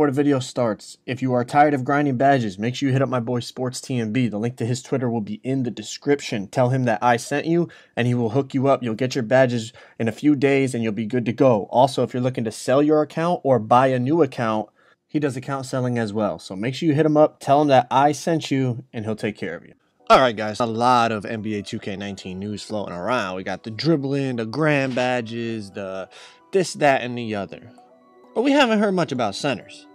Before the video starts, if you are tired of grinding badges, make sure you hit up my boy Sports TMB. The link to his Twitter will be in the description. Tell him that I sent you and he will hook you up. You'll get your badges in a few days and you'll be good to go. Also, if you're looking to sell your account or buy a new account, he does account selling as well. So make sure you hit him up, tell him that I sent you, and he'll take care of you. Alright guys, a lot of NBA 2K19 news floating around. We got the dribbling, the grand badges, the this, that, and the other. But we haven't heard much about centers.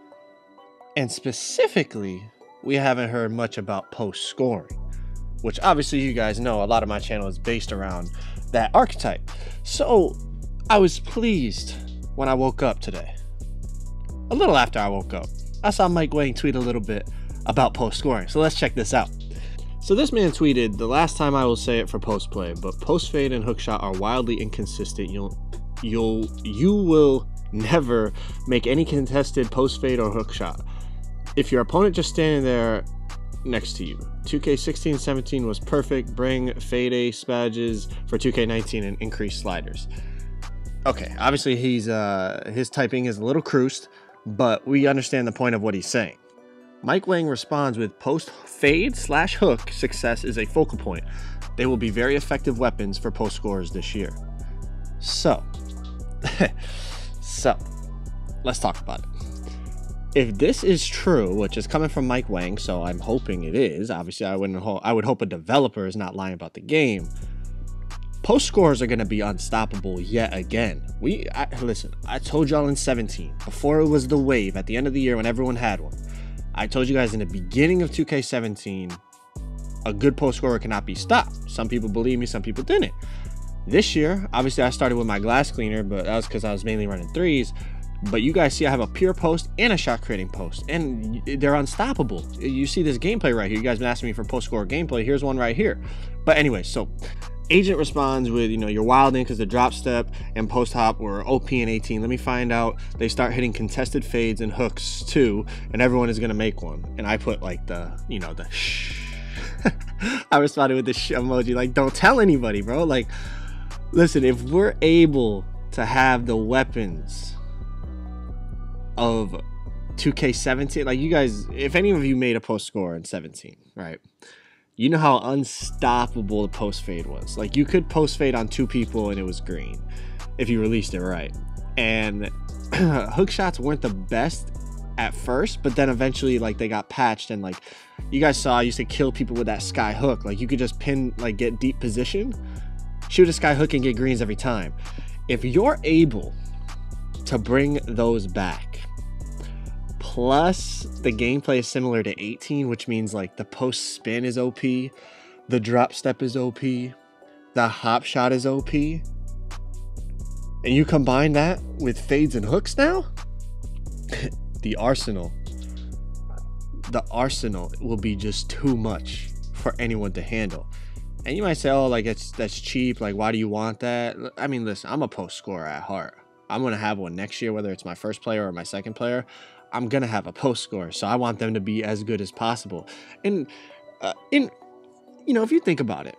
And specifically, we haven't heard much about post scoring, which obviously you guys know a lot of my channel is based around that archetype. So I was pleased when I woke up today. A little after I woke up, I saw Mike Wang tweet a little bit about post scoring. So let's check this out. So this man tweeted, "The last time I will say it for post play, but post fade and hook shot are wildly inconsistent. You will never make any contested post fade or hook shot if your opponent just standing there next to you. 2K16-17 was perfect. Bring fade ace badges for 2K19 and increase sliders." Okay, obviously he's his typing is a little cruised, but we understand the point of what he's saying. Mike Wang responds with, "Post fade / hook success is a focal point. They will be very effective weapons for post scorers this year." So let's talk about it. If this is true, which is coming from Mike Wang, so I'm hoping it is. Obviously, I would hope a developer is not lying about the game. Post scorers are going to be unstoppable yet again. Listen, I told y'all in 17, before it was the wave at the end of the year when everyone had one. I told you guys in the beginning of 2K17, a good post scorer cannot be stopped. Some people believe me, some people didn't. This year, obviously I started with my glass cleaner, but that was because I was mainly running threes. But you guys see I have a pure post and a shot creating post, and they're unstoppable. You see this gameplay right here. You guys been asking me for post score gameplay. Here's one right here. But anyway, so Agent responds with, you're wilding because the drop step and post hop were OP in 18. Let me find out. They start hitting contested fades and hooks too, and everyone is gonna make one. And I put like the shh. I responded with the shh emoji, like, don't tell anybody, bro. Like, listen, if we're able to have the weapons of 2K17, like, you guys, if any of you made a post score in 17, right, you know how unstoppable the post fade was. Like, you could post fade on two people and it was green if you released it right. And hook shots weren't the best at first, but then eventually, like, they got patched, and like you guys saw, I used to kill people with that sky hook. Like, you could just pin, like, get deep position, shoot a sky hook and get greens every time. If you're able to bring those back, plus the gameplay is similar to 18, which means like the post spin is OP, the drop step is OP, the hop shot is OP, and you combine that with fades and hooks now, the arsenal will be just too much for anyone to handle. And you might say, oh, like, that's cheap, like, why do you want that? I mean, listen, I'm a post scorer at heart. I'm gonna have one next year, whether it's my first player or my second player. I'm gonna have a post score, so I want them to be as good as possible. And if you think about it,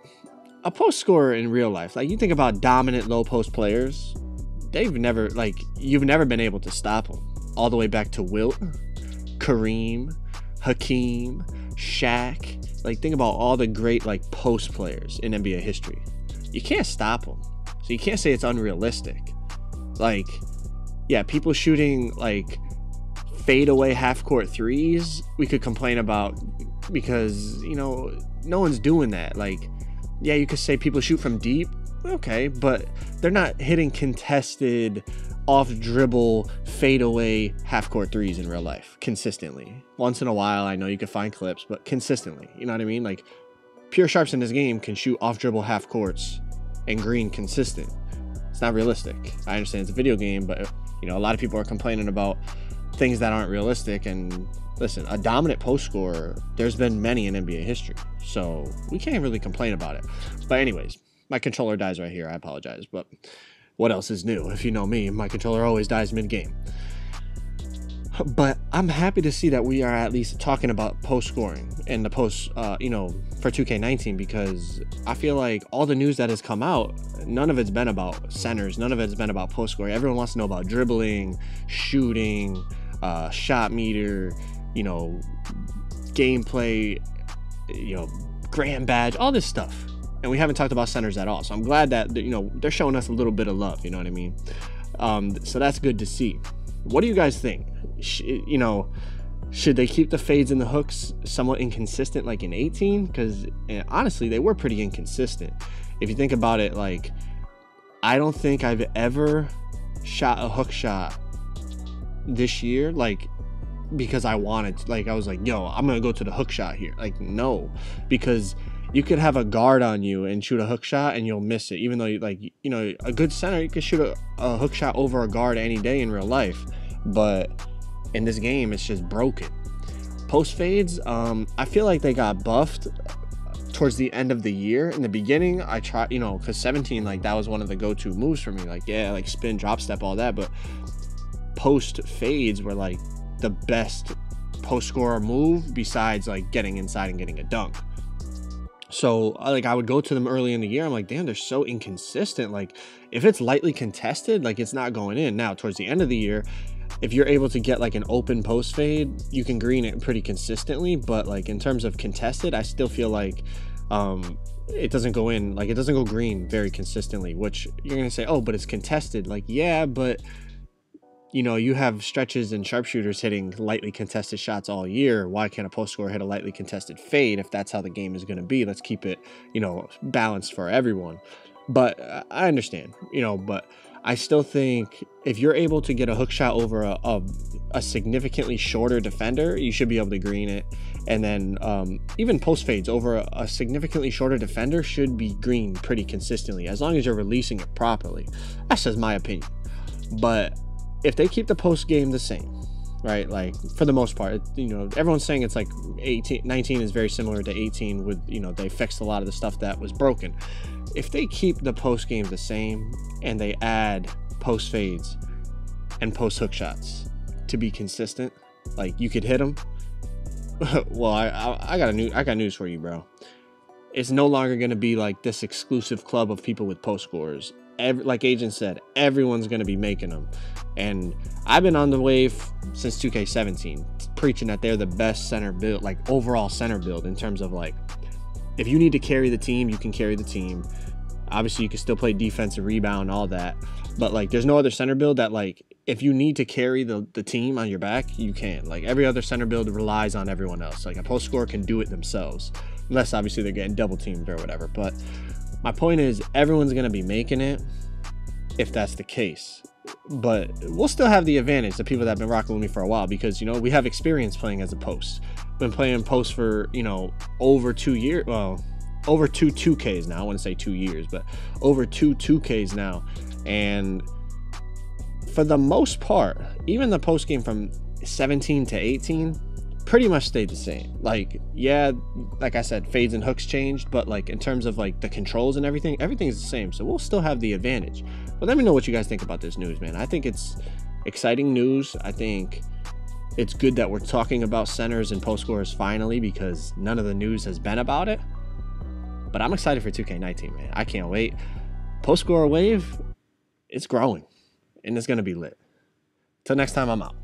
a post scorer in real life, like, you think about dominant low post players, you've never been able to stop them. All the way back to Wilt, Kareem, Hakeem, Shaq. Like, think about all the great, like, post players in NBA history. You can't stop them, so you can't say it's unrealistic. Like, yeah, people shooting like fade away half court threes, we could complain about, because no one's doing that. Like, yeah, you could say people shoot from deep, okay, but they're not hitting contested off dribble fade away half court threes in real life consistently. Once in a while, I know you can find clips, but consistently, you know what I mean? Like, pure sharps in this game can shoot off dribble half courts and green consistent. It's not realistic. I understand it's a video game, but a lot of people are complaining about things that aren't realistic. And listen, a dominant post scorer, there's been many in NBA history, so we can't really complain about it. But anyways, my controller dies right here. I apologize, but what else is new? If you know me, my controller always dies mid-game. But I'm happy to see that we are at least talking about post scoring and the post, for 2K19, because I feel like all the news that has come out, none of it's been about centers, none of it's been about post scoring. Everyone wants to know about dribbling, shooting, shot meter, you know, gameplay, you know, Graham badge, all this stuff. And we haven't talked about centers at all. So I'm glad that, you know, they're showing us a little bit of love, you know what I mean? So that's good to see. What do you guys think? You know, should they keep the fades and the hooks somewhat inconsistent like in 18? Because honestly, they were pretty inconsistent. If you think about it, like, I don't think I've ever shot a hook shot this year, like, because I wanted to, like, I was like, yo, I'm gonna go to the hook shot here. Like, no, because you could have a guard on you and shoot a hook shot and you'll miss it, even though you, like, you know, a good center, you could shoot a hook shot over a guard any day in real life, but in this game it's just broken. Post fades, I feel like they got buffed towards the end of the year. In the beginning, I tried, you know, because 17, like, that was one of the go-to moves for me, like, yeah, like spin, drop step, all that. But post fades were like the best post scorer move besides like getting inside and getting a dunk. So like, I would go to them early in the year. I'm like, damn, they're so inconsistent. Like, if it's lightly contested, like, it's not going in. Now towards the end of the year, if you're able to get like an open post fade, you can green it pretty consistently. But like, in terms of contested, I still feel like it doesn't go in, like, it doesn't go green very consistently. Which you're gonna say, oh, but it's contested. Like, yeah, but you know, you have stretches and sharpshooters hitting lightly contested shots all year. Why can't a post scorer hit a lightly contested fade if that's how the game is going to be? Let's keep it, you know, balanced for everyone. But I understand, you know, but I still think if you're able to get a hook shot over a significantly shorter defender, you should be able to green it. And then even post fades over a significantly shorter defender should be green pretty consistently, as long as you're releasing it properly. That's just my opinion. But if they keep the post game the same, right, like, for the most part, you know, everyone's saying it's like 19 is very similar to 18 with, you know, they fixed a lot of the stuff that was broken. If they keep the post game the same and they add post fades and post hook shots to be consistent, like, you could hit them. Well, I got news for you, bro. It's no longer going to be like this exclusive club of people with post scores. Like Agent said, everyone's going to be making them. And I've been on the wave since 2K17, preaching that they're the best center build, like overall center build, in terms of like, if you need to carry the team, you can carry the team. Obviously, you can still play defensive rebound, all that. But like, there's no other center build that, like, if you need to carry the team on your back, you can. Like, every other center build relies on everyone else. Like, a post scorer can do it themselves, unless obviously they're getting double teamed or whatever. But my point is, everyone's going to be making it if that's the case. But we'll still have the advantage, the people that have been rocking with me for a while, because, you know, we have experience playing as a post. Been playing post for, you know, over 2 years. Well, over 2Ks now. I wouldn't say 2 years, but over 2Ks now. And for the most part, even the post game from 17 to 18 pretty much stayed the same. Like, yeah, like I said, fades and hooks changed, but like, in terms of like the controls and everything, everything's the same. So we'll still have the advantage. But let me know what you guys think about this news, man. I think it's exciting news. I think it's good that we're talking about centers and post scorers finally, because none of the news has been about it. But I'm excited for 2K19, man. I can't wait. Post scorer wave, it's growing, and it's going to be lit. Till next time, I'm out.